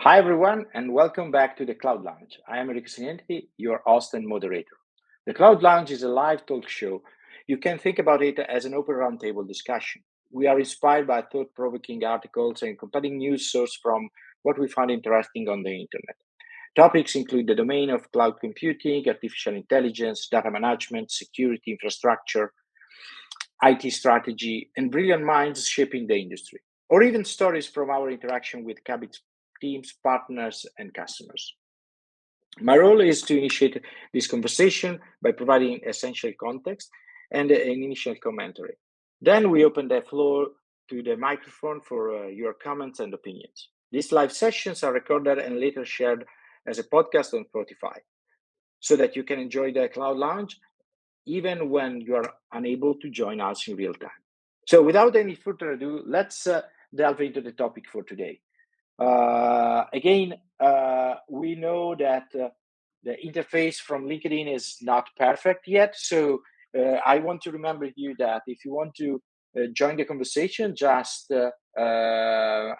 Hi, everyone, and welcome back to the Cloud Lounge. I am Enrico Sinienti, your host and moderator. The Cloud Lounge is a live talk show. You can think about it as an open roundtable discussion. We are inspired by thought-provoking articles and compelling news source from what we find interesting on the internet. Topics include the domain of cloud computing, artificial intelligence, data management, security infrastructure, IT strategy, and brilliant minds shaping the industry, or even stories from our interaction with Cabot teams, partners, and customers. My role is to initiate this conversation by providing essential context and an initial commentary. Then we open the floor to the microphone for your comments and opinions. These live sessions are recorded and later shared as a podcast on Spotify so that you can enjoy the Cloud Lounge even when you are unable to join us in real time. So without any further ado, let's delve into the topic for today. We know that the interface from LinkedIn is not perfect yet. So I want to remember you that if you want to join the conversation, just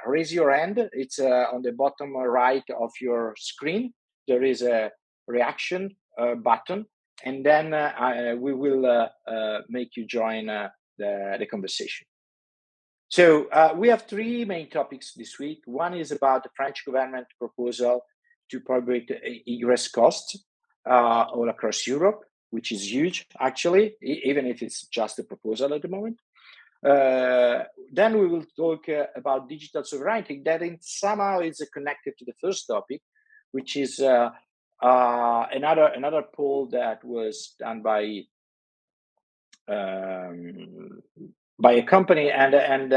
raise your hand. It's on the bottom right of your screen. There is a reaction button, and then we will make you join the conversation. So we have three main topics this week. One is about the French government proposal to prohibit egress costs all across Europe, which is huge, actually, even if it's just a proposal at the moment. Then we will talk about digital sovereignty that somehow is connected to the first topic, which is another poll that was done by a company, and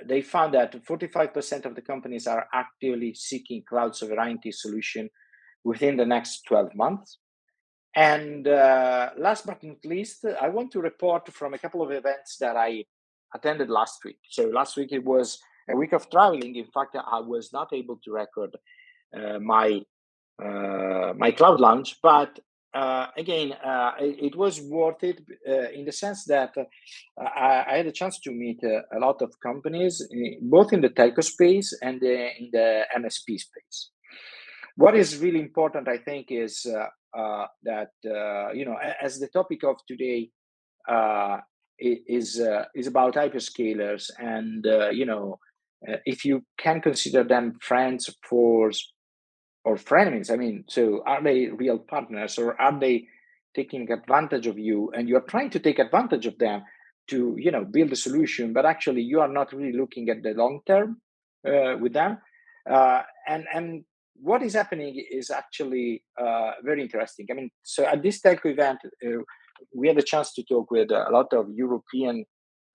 they found that 45% of the companies are actively seeking cloud sovereignty solution within the next 12 months. And last but not least, I want to report from a couple of events that I attended last week. So last week it was a week of traveling. In fact, I was not able to record my Cloud Lounge, but it was worth it in the sense that I had a chance to meet a lot of companies, both in the telco space and in the MSP space. What is really important, I think, is that as the topic of today is about hyperscalers, and if you can consider them friends, foes, or frenemies. I mean, so are they real partners, or are they taking advantage of you and you're trying to take advantage of them to build a solution, but actually you are not really looking at the long term with them. And what is happening is actually very interesting. I mean, so at this telco event, we had a chance to talk with a lot of European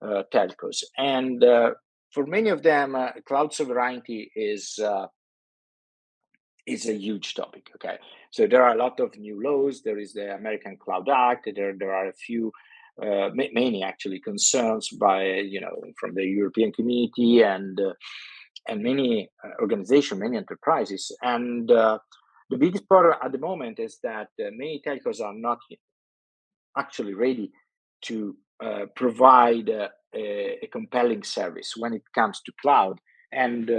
telcos, and for many of them, cloud sovereignty is a huge topic. Okay, so there are a lot of new laws. There is the American Cloud Act. There are a few, many actually, concerns by from the European community and many organizations, many enterprises. And the biggest problem at the moment is that many telcos are not actually ready to provide a compelling service when it comes to cloud, and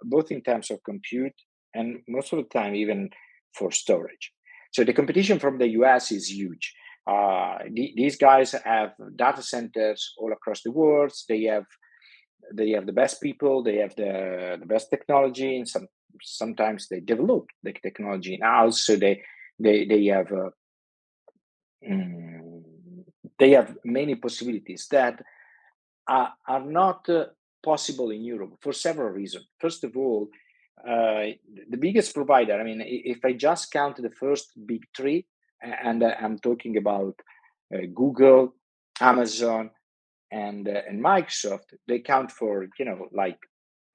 both in terms of compute and most of the time even for storage. So the competition from the US is huge. These guys have data centers all across the world. They have the best people. They have the best technology, and sometimes they develop the technology in house. So they have they have many possibilities that are not possible in Europe for several reasons. First of all, the biggest provider, I mean, if I just count the first big three, and I'm talking about Google, Amazon, and Microsoft, they count for, like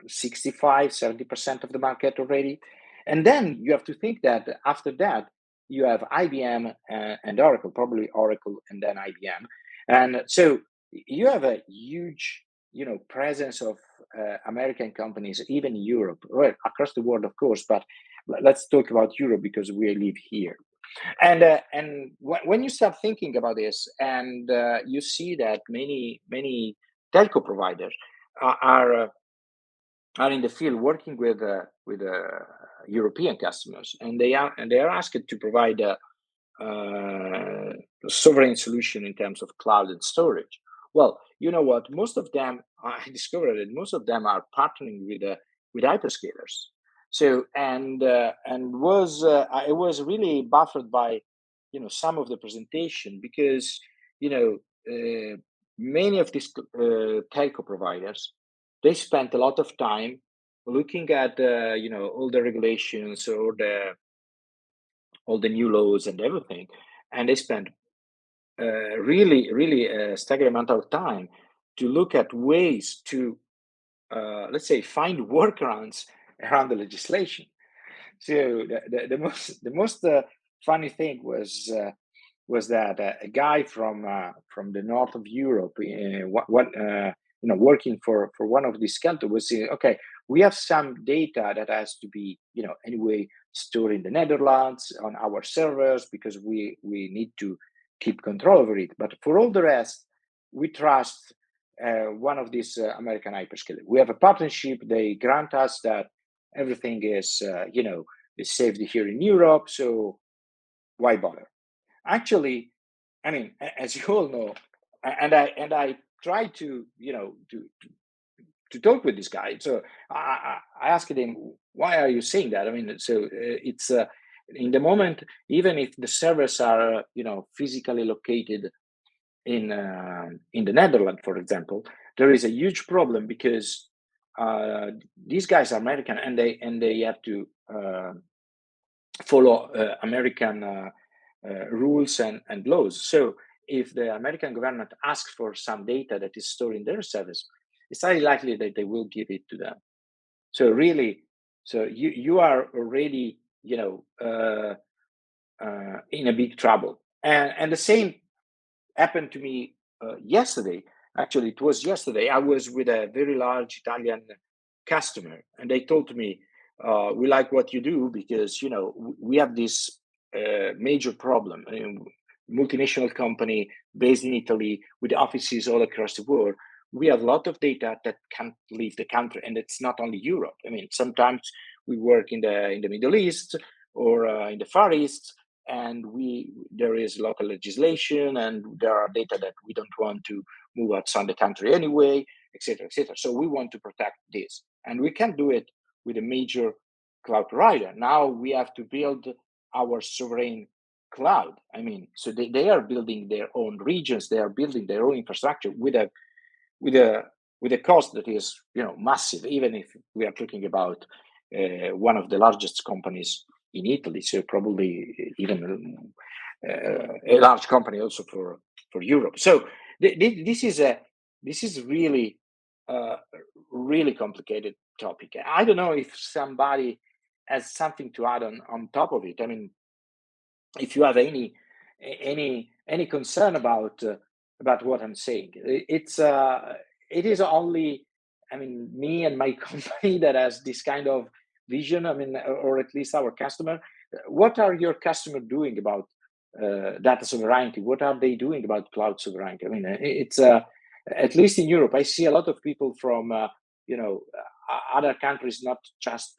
65-70% of the market already. And then you have to think that after that, you have IBM and Oracle, probably Oracle and then IBM. And so you have a huge, presence of American companies, even in Europe, or across the world, of course. But let's talk about Europe because we live here. And when you start thinking about this, and you see that many telco providers are are in the field working with European customers, and they are asked to provide a sovereign solution in terms of cloud and storage. Well, you know what? Most of them, I discovered that most of them are partnering with hyperscalers. So I was really baffled by some of the presentation, because many of these telco providers, they spent a lot of time looking at all the regulations or all the new laws and everything, and they spent really a staggering amount of time to look at ways to let's say find workarounds around the legislation. So the most funny thing was that a guy from the north of Europe, working for one of these countries, was saying, okay, we have some data that has to be anyway stored in the Netherlands on our servers, because we need to keep control over it. But for all the rest, we trust one of these American hyperscalers. We have a partnership. They grant us that everything is is saved here in Europe. So why bother? Actually, I mean, as you all know, and I tried to to talk with this guy. So I asked him, why are you saying that? I mean, so it's in the moment, even if the servers are physically located in the Netherlands, for example, there is a huge problem, because these guys are American, and they have to follow American rules and laws. So if the American government asks for some data that is stored in their service, it's highly likely that they will give it to them. So really, so you are already in a big trouble. And the same happened to me yesterday. Actually, it was yesterday. I was with a very large Italian customer, and they told me, "We like what you do, because we have this major problem. I mean, multinational company based in Italy with offices all across the world. We have a lot of data that can't leave the country, and it's not only Europe. I mean, sometimes we work in the Middle East or in the Far East, and there is local legislation, and there are data that we don't want to move outside the country anyway, etc., etc. So we want to protect this, and we can't do it with a major cloud provider. Now we have to build our sovereign cloud. I mean, so they are building their own regions, they are building their own infrastructure with a cost that is massive, even if we are talking about one of the largest companies in Italy, so probably even a large company also for Europe. So this is really really complicated topic. I don't know if somebody has something to add on top of it. I mean, if you have any concern about what I'm saying. It is only, I mean, me and my company that has this kind of vision. I mean, or at least our customer. What are your customer doing about data sovereignty? What are they doing about cloud sovereignty? I mean, it's at least in Europe, I see a lot of people from other countries, not just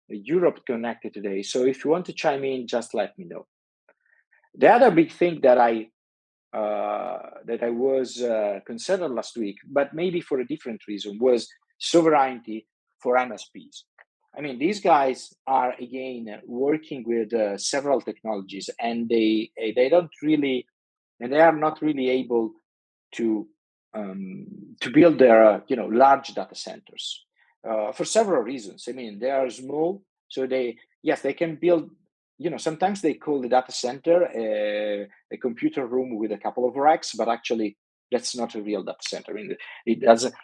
Europe, connected today. So if you want to chime in, just let me know. The other big thing that I was concerned last week, but maybe for a different reason, was sovereignty for MSPs. I mean, these guys are again working with several technologies, and they don't really, and they are not really able to build their large data centers for several reasons. I mean, they are small, so they can build. Sometimes they call the data center a computer room with a couple of racks, but actually that's not a real data center. I mean, it doesn't.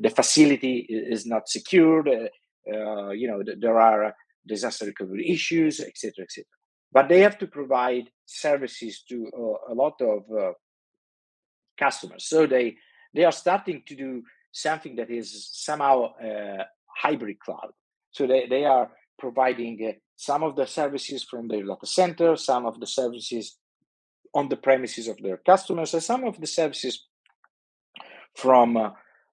The facility is not secured. There are disaster recovery issues, etc., etc. But they have to provide services to a lot of customers. So they are starting to do something that is somehow hybrid cloud. So they are providing some of the services from their data center, some of the services on the premises of their customers, and some of the services from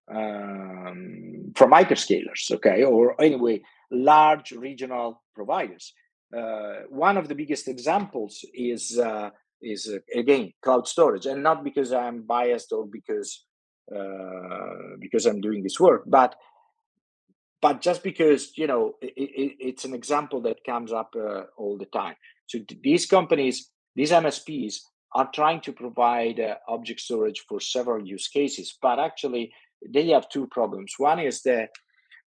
from hyperscalers, okay, or anyway, large regional providers. One of the biggest examples is again cloud storage, and not because I'm biased or because I'm doing this work, but just because it's an example that comes up all the time. So these companies, these MSPs, are trying to provide object storage for several use cases, but actually they have two problems. One is that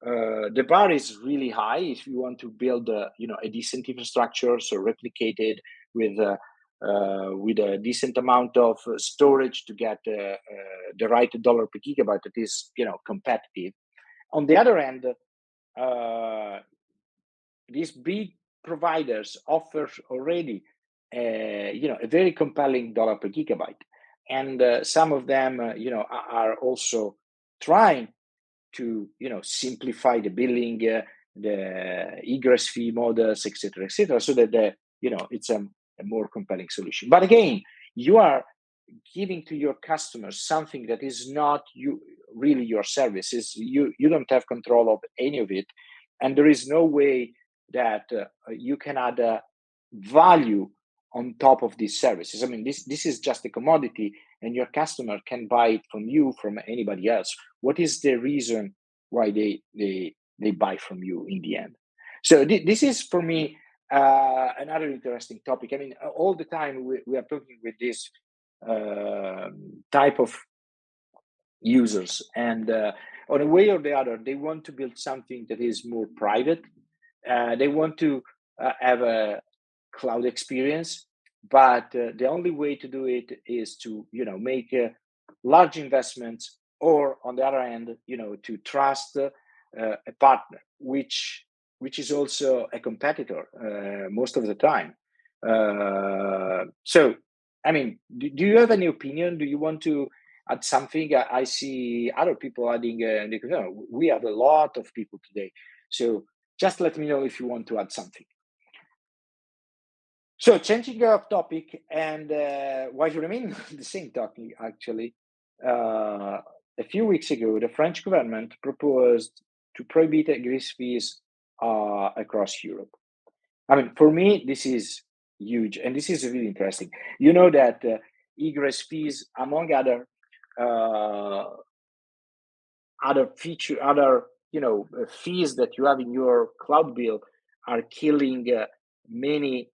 the bar is really high if you want to build a decent infrastructure, so replicated with a decent amount of storage to get the right dollar per gigabyte that is competitive. On the other hand, these big providers offer already a very compelling dollar per gigabyte, and some of them are also trying to simplify the billing, the egress fee models, etc., so that it's a more compelling solution. But again, you are giving to your customers something that is not really your services. You don't have control of any of it, and there is no way that you can add value on top of these services. I mean, this is just a commodity, and your customer can buy it from you, from anybody else. What is the reason why they buy from you in the end? So this is for me another interesting topic. I mean, all the time we are talking with this type of users, and on a way or the other, they want to build something that is more private. They want to have a cloud experience, but the only way to do it is to make large investments, or on the other hand, to trust a partner, which is also a competitor most of the time. So, I mean, do you have any opinion? Do you want to add something? I see other people adding. We have a lot of people today, so just let me know if you want to add something. So, changing of topic, and while you remain the same topic, actually, a few weeks ago, the French government proposed to prohibit egress fees across Europe. I mean, for me, this is huge, and this is really interesting. You know that egress fees, among other fees that you have in your cloud bill, are killing many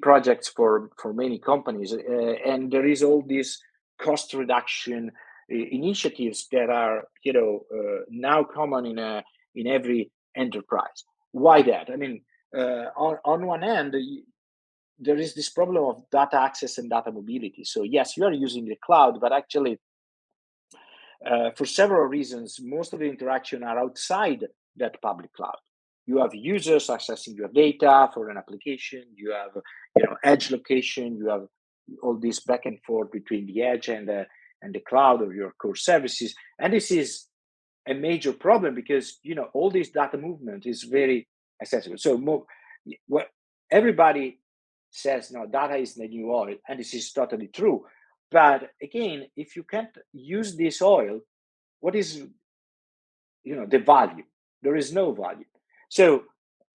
projects for many companies, and there is all these cost reduction initiatives that are now common in every enterprise. Why that? I mean, on one hand, there is this problem of data access and data mobility. So yes, you are using the cloud, but actually, for several reasons, most of the interaction are outside that public cloud. You have users accessing your data for an application. You have, edge location. You have all this back and forth between the edge and the cloud or your core services. And this is a major problem because all this data movement is very accessible. So what everybody says, no, data is the new oil, and this is totally true. But again, if you can't use this oil, what is the value? There is no value. So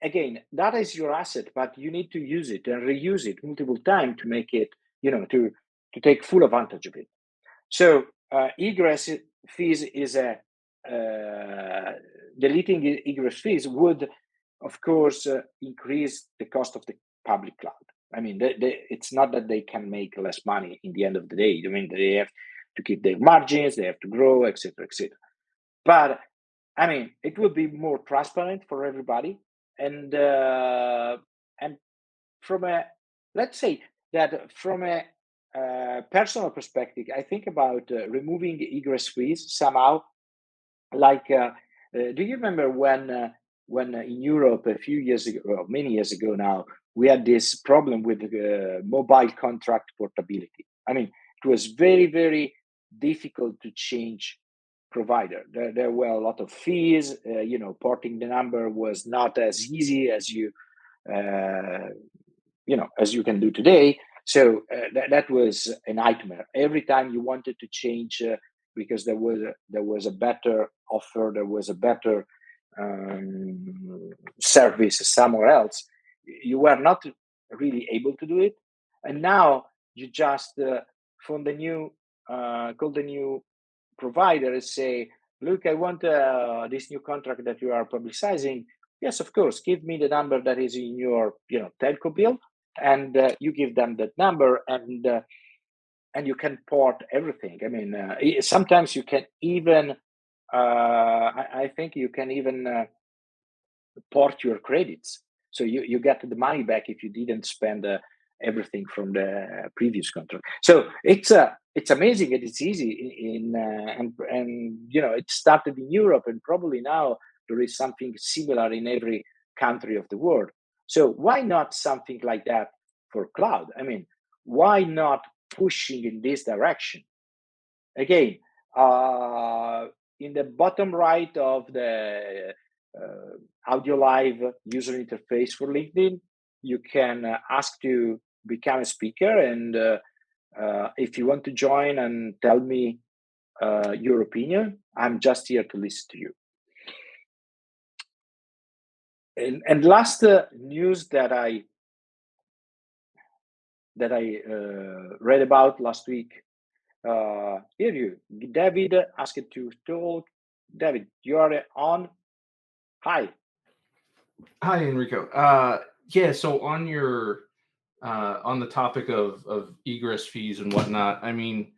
again, data is your asset, but you need to use it and reuse it multiple times to make it, to take full advantage of it. So egress fees is deleting egress fees would, of course, increase the cost of the public cloud. I mean, it's not that they can make less money in the end of the day. I mean, they have to keep their margins, they have to grow, etc., etc. But I mean, it will be more transparent for everybody, and from a, let's say that from a personal perspective, I think about removing egress fees somehow. Like, do you remember when in Europe a few years ago, well, many years ago now, we had this problem with mobile contract portability? I mean, it was very, very difficult to change provider. There were a lot of fees. Porting the number was not as easy as as you can do today. So that was a nightmare. Every time you wanted to change because there was a better offer, there was a better service somewhere else, you were not really able to do it. And now you just phone the new call the new provider and say, look, I want this new contract that you are publicizing. Yes, of course, give me the number that is in your telco bill, and you give them that number, and you can port everything. I mean, sometimes you can even I think you can even port your credits, so you get the money back if you didn't spend everything from the previous contract. So it's amazing and it's easy and it started in Europe, and probably now there is something similar in every country of the world. So why not something like that for cloud? I mean, why not pushing in this direction? Again, uh, in the bottom right of the audio live user interface for LinkedIn, you can ask to become a speaker, and if you want to join and tell me your opinion, I'm just here to listen to you. And last news that I read about last week. Here you, David asked to talk. David, you are on. Hi. Hi, Enrico. Yeah, so on your on the topic of egress fees and whatnot, I mean,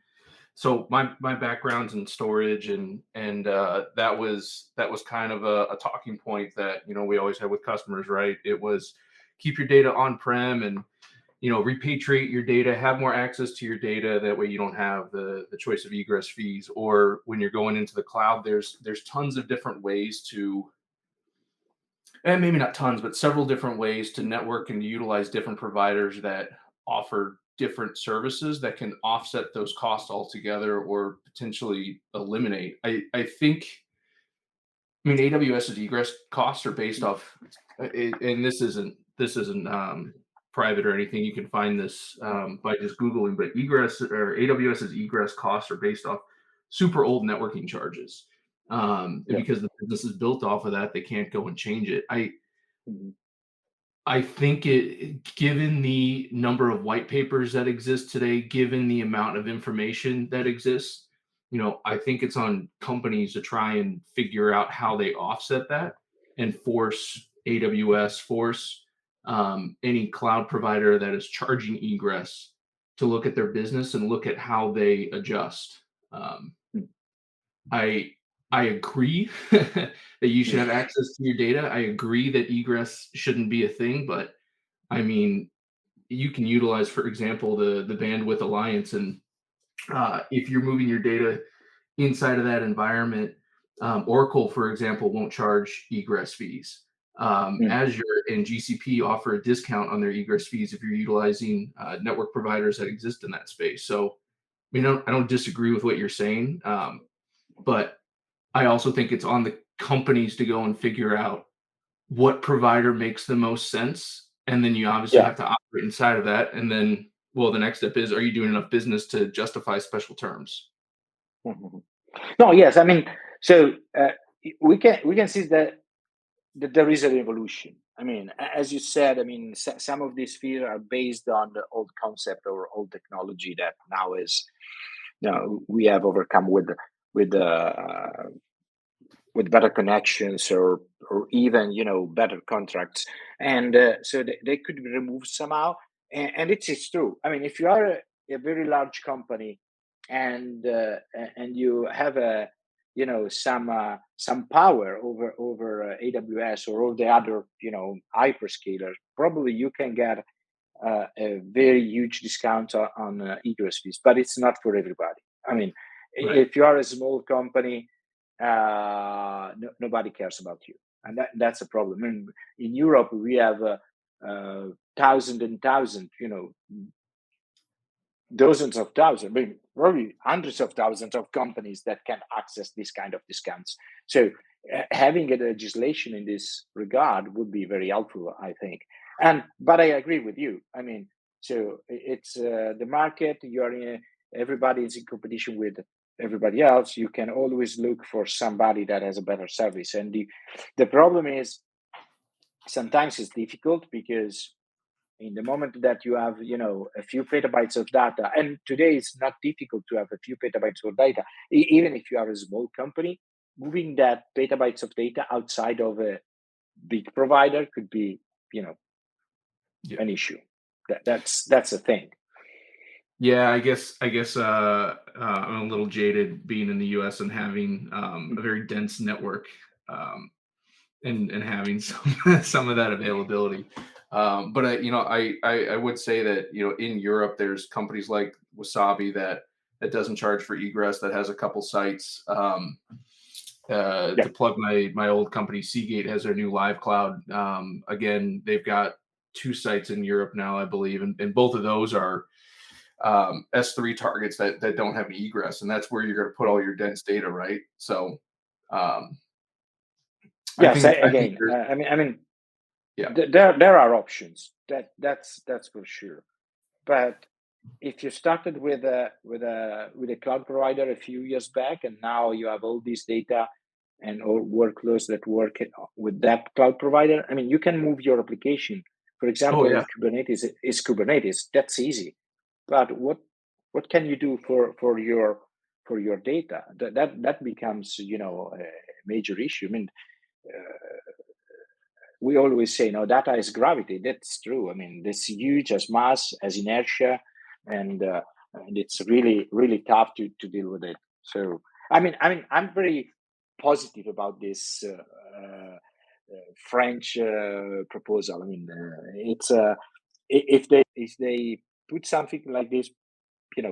so my background's in storage, and that was kind of a talking point that we always had with customers, right? It was keep your data on-prem and repatriate your data, have more access to your data. That way you don't have the choice of egress fees. Or when you're going into the cloud, there's tons of different ways to, and maybe not tons, but several different ways to network and utilize different providers that offer different services that can offset those costs altogether or potentially eliminate. I think, I mean, AWS's egress costs are based off, and this isn't private or anything. You can find this by just Googling, but egress or AWS's egress costs are based off super old networking charges. And because the business is built off of that, they can't go and change it. I think given the number of white papers that exist today, given the amount of information that exists, I think it's on companies to try and figure out how they offset that and force AWS, force any cloud provider that is charging egress to look at their business and look at how they adjust. I agree that you should have access to your data. I agree that egress shouldn't be a thing, but I mean, you can utilize, for example, the bandwidth alliance, and if you're moving your data inside of that environment, Oracle, for example, won't charge egress fees. Azure and GCP offer a discount on their egress fees if you're utilizing network providers that exist in that space. So, I mean, I don't disagree with what you're saying, but I also think it's on the companies to go and figure out what provider makes the most sense. And then you obviously have to operate inside of that. And then, well, the next step is, are you doing enough business to justify special terms? No, yes. I mean, so we can see that there is a revolution. I mean, as you said, I mean, some of these fears are based on the old concept or old technology that now is, we have overcome with better connections or even better contracts, and so they could be removed somehow. And it's true. I mean, if you are a very large company and you have a some power over AWS or all the other hyperscalers, probably you can get a very huge discount on egress fees, but it's not for everybody. I mean, Right. if you are a small company, nobody cares about you, and that's a problem. In Europe, we have thousands and thousands, dozens of thousands, maybe probably hundreds of thousands of companies that can access this kind of discounts. So having a legislation in this regard would be very helpful, I think. But I agree with you. I mean, so it's the market. Everybody is in competition with everybody else, you can always look for somebody that has a better service. And the problem is sometimes it's difficult because in the moment that you have a few petabytes of data, and today it's not difficult to have a few petabytes of data, even if you are a small company, moving that petabytes of data outside of a big provider could be an issue. That's a thing. Yeah, I guess I'm a little jaded being in the US and having a very dense network, and having some of that availability. But I would say that in Europe there's companies like Wasabi that doesn't charge for egress, that has a couple sites. To plug my old company, Seagate has their new live cloud. Again, they've got 2 sites in Europe now, I believe, and both of those are S3 targets that don't have any egress, and that's where you're going to put all your dense data, right? So, Yes, I think again, there's, I mean, yeah. there are options. That's for sure. But if you started with a cloud provider a few years back, and now you have all this data and all workloads that work with that cloud provider, I mean, you can move your application. For example, Oh yeah. if Kubernetes is Kubernetes, that's easy. But what can you do for your data? That becomes a major issue. I mean, we always say, no, data is gravity. That's true. I mean, it's huge as mass, as inertia, and it's really, really tough to deal with it. So, I'm very positive about this French proposal. I mean, it's if they put something like this,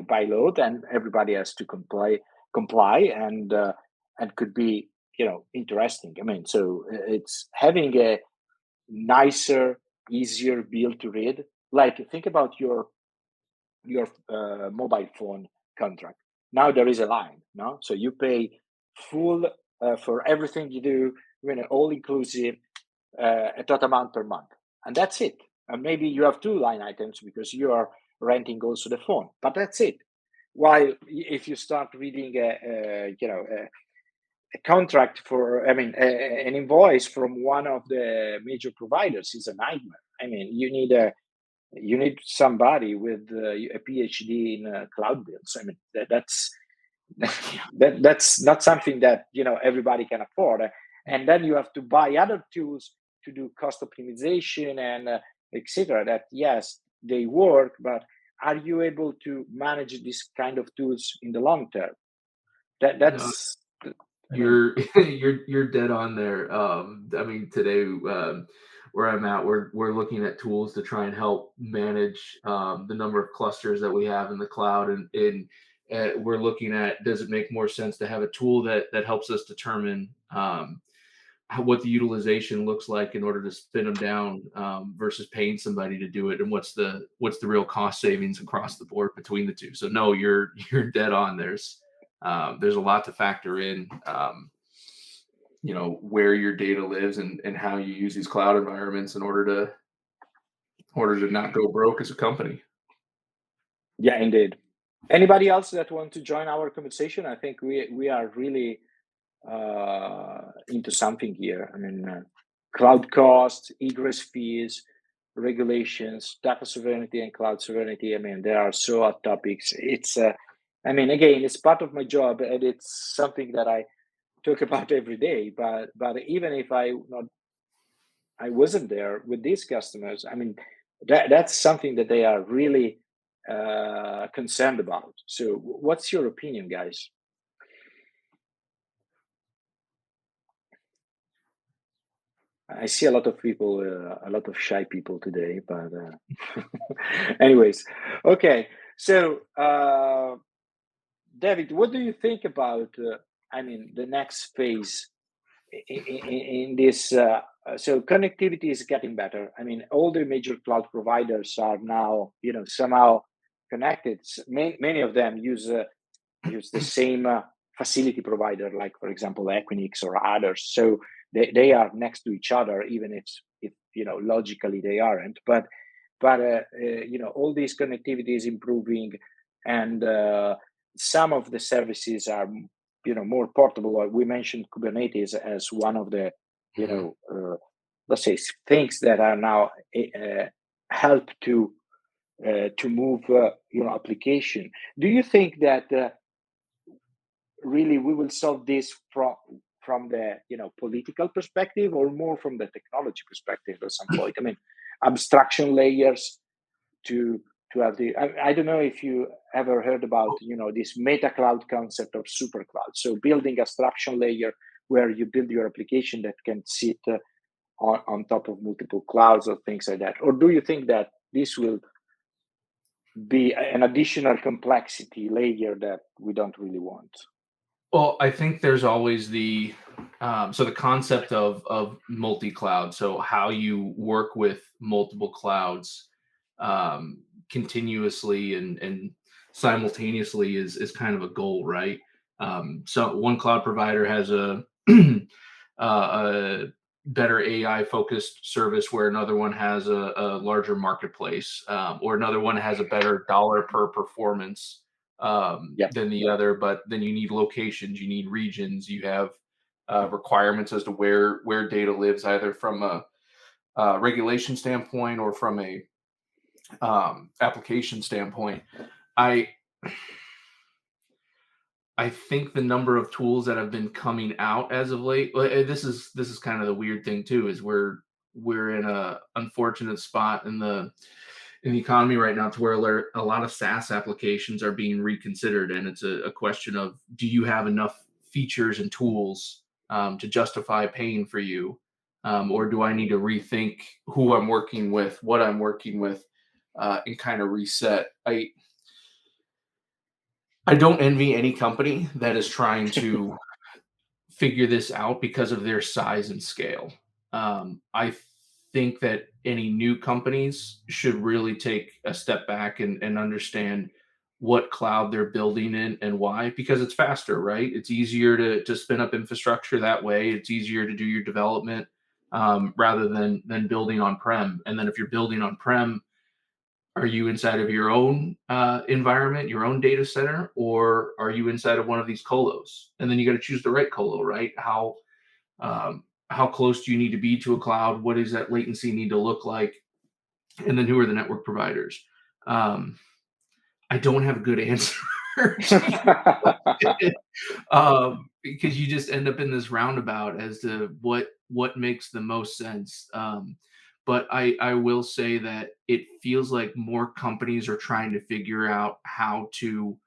by law, then everybody has to comply, and could be, interesting. I mean, so it's having a nicer, easier bill to read. Like, think about your mobile phone contract. Now there is a line, no? So you pay full for everything you do, all inclusive, a total amount per month, and that's it. And maybe you have 2 line items because you are renting also the phone, but that's it. While if you start reading a contract for, an invoice from one of the major providers is a nightmare. I mean, you need somebody with a PhD in cloud builds. I mean, that's not something that everybody can afford. And then you have to buy other tools to do cost optimization and etc. That, yes, they work, but are you able to manage this kind of tools in the long term? No, That's I mean, you're you're dead on there. I mean, today, where I'm at, we're looking at tools to try and help manage the number of clusters that we have in the cloud, and we're looking at, does it make more sense to have a tool that helps us determine what the utilization looks like in order to spin them down, versus paying somebody to do it, and what's the real cost savings across the board between the two. So no, you're dead on. There's a lot to factor in, where your data lives and how you use these cloud environments in order to not go broke as a company. yeah, indeed. Anybody else that want to join our conversation? I think we are really into something here. I mean, cloud costs, egress fees, regulations, data sovereignty, and cloud sovereignty. I mean, there are so hot topics. Again, it's part of my job, and it's something that I talk about every day. But even if I wasn't there with these customers, I mean, that's something that they are really concerned about. So, what's your opinion, guys? I see a lot of people, a lot of shy people today, but anyways, okay. So, David, what do you think about, the next phase in this? So, connectivity is getting better. I mean, all the major cloud providers are now, somehow connected. Many of them use the same facility provider, like, for example, Equinix or others. So they are next to each other, even if logically they aren't. But all this connectivity is improving, and some of the services are, more portable. We mentioned Kubernetes as one of the, Mhm. let's say, things that are now help to move, application. Do you think that really we will solve this from the, political perspective, or more from the technology perspective at some point? I mean, abstraction layers to have the, I don't know if you ever heard about, this meta cloud concept of super cloud. So building abstraction layer where you build your application that can sit on top of multiple clouds or things like that. Or do you think that this will be an additional complexity layer that we don't really want? Well, I think there's always the concept of multi-cloud. So how you work with multiple clouds continuously and simultaneously is kind of a goal, right? So one cloud provider has a better AI focused service, where another one has a larger marketplace, or another one has a better dollar per performance Yeah. than the other. But then you need locations, you need regions, you have requirements as to where data lives, either from a regulation standpoint or from a application standpoint. I I think the number of tools that have been coming out as of late. This is kind of the weird thing too, is we're in a unfortunate spot in the economy right now, to where a lot of SaaS applications are being reconsidered, and it's a question of, do you have enough features and tools to justify paying for you, or do I need to rethink who I'm working with, what I'm working with, and kind of reset. I don't envy any company that is trying to figure this out because of their size and scale. I think that any new companies should really take a step back and understand what cloud they're building in and why, because it's faster, right? It's easier to spin up infrastructure that way. It's easier to do your development rather than building on prem. And then if you're building on prem, are you inside of your own environment, your own data center, or are you inside of one of these colos? And then you got to choose the right colo, right? How close do you need to be to a cloud? What does that latency need to look like? And then who are the network providers? Um, I don't have a good answer. Because you just end up in this roundabout as to what makes the most sense. But I will say that it feels like more companies are trying to figure out how to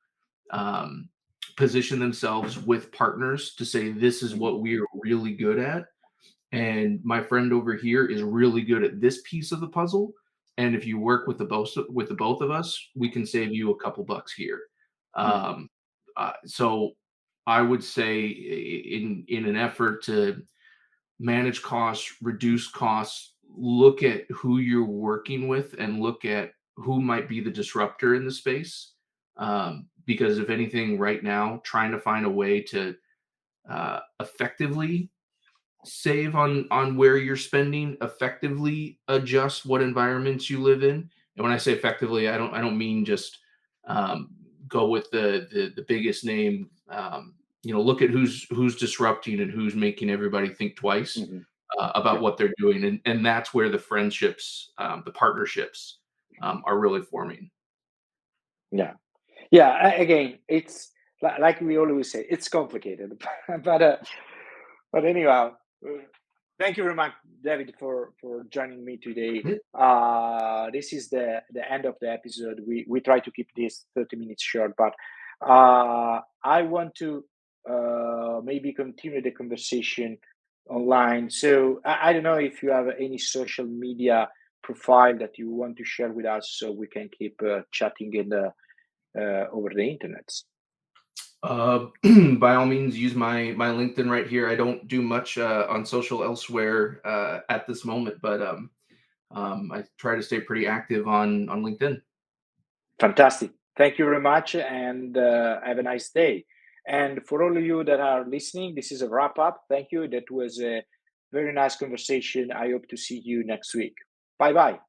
um, position themselves with partners to say, this is Mhm. what we're really good at, and my friend over here is really good at this piece of the puzzle. And if you work with the both of us, we can save you a couple bucks here. Mhm. Um, so I would say, in an effort to manage costs, reduce costs, look at who you're working with and look at who might be the disruptor in the space. Because if anything, right now, trying to find a way to effectively save on where you're spending, effectively adjust what environments you live in. And when I say effectively, I don't mean just um, go with the biggest name. Look at who's disrupting and who's making everybody think twice Mhm. about Yeah. what they're doing, and that's where the friendships, the partnerships, are really forming. Yeah. Yeah. Again, it's like we always say, it's complicated, but anyhow, thank you very much, David, for joining me today. Yeah. This is the end of the episode. We try to keep this 30 minutes short, but I want to maybe continue the conversation online. So I don't know if you have any social media profile that you want to share with us, so we can keep chatting in the over the internet. Uh, by all means, use my LinkedIn right here. I don't do much on social elsewhere at this moment, but I try to stay pretty active on LinkedIn. Fantastic. Thank you very much, and have a nice day. And for all of you that are listening, this is a wrap up. Thank you. That was a very nice conversation. I hope to see you next week. Bye bye.